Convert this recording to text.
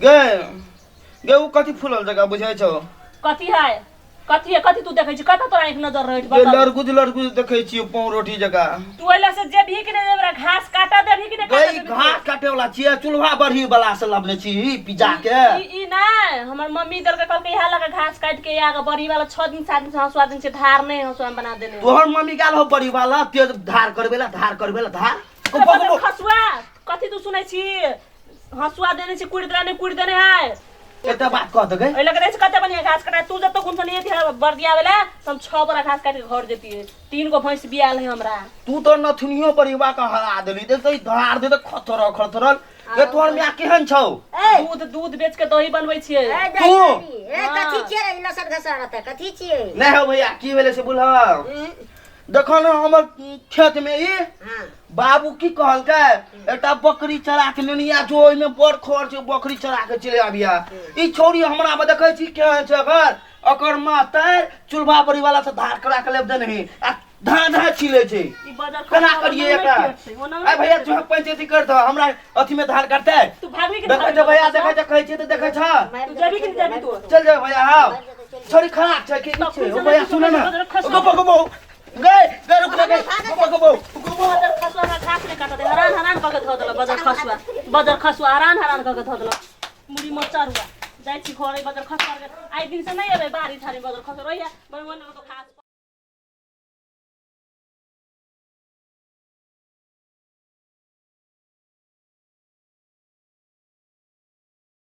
गे गे उ कथी फूलल जगह बुझै छौ? कथी है कथी है कथी तू देखै छी कत तोरा एक नजर रहै गे बता लड़गुज देखै छियै पाँव रोटी जगह। तू एला से जे भी कि ने हमरा घास काटा देबही कि ने गे काटा ई देबही घास काटे वाला छियै चूल्हा बढ़ी वाला से लबने छी पिज्जा के। ई ना हमर मम्मी दल के कहलकै इहा लगा घास काट के आगे बड़ी वाला 6 दिन 7 दिन से हंसवा दिन से धार नहीं हंसवा बना देने तोहर मम्मी गाल हो बड़ी वाला तेज धार करबेला धार। खसुआ कथी तू सुनै छी हंसवा देने छी कुड़ देने है एता बात कह दे गे। ओइ लगे से कते बढ़िया घास काटा तू जब तो गुन नहीं थी बर्दिया वाला हम 6 बोरा घास काट के घर देती है 3 गो भैंस बियाल है हमरा। तू तो नथुनियो परिवा का हरा देली दे तो धार दे तो खतरल। गे तोहर मियां केहन छौ? दूध बेच के दही बनबै छियै। तू कथी छियै लसर घसरत कथी छियै? नहीं हो भैया की भेले से बोलह। देखो ना हमर खेत में ई बाबू की कहलकै एटा बकरी चरा के लेनिया जो ओइ में बड़ खर छै बकरी चरा के चले आबिया। ई छोरी हमरा में देखै छी केहन छै अगर अकर माता चूल्हा बड़ी वाला से धार करा के लेब दे नहीं आ धान छिले छै। ई बाजार केना करिए एकरा? ए भैया जो पंचायती कर दो हमरा अथी में धान काटते। तू भागबी के देखै छ भैया देखै छ कहै छी त देखै छ। तू जेबी कि जेबी तू चल जा भैया हां छोरी खराब छै कि छै ओ भैया सुन ना गो गे रुक गे गो बदर खसुआ का घास नहीं काटा दे हरान क के धो देला बदर खसुआ हरान क के धो देला मुड़ी मोचा रुआ जाई छी घरे बदर खसुआ के आई दिन से नहीं अबे बारी थारी बदर खसुआ रहिया मन तो खास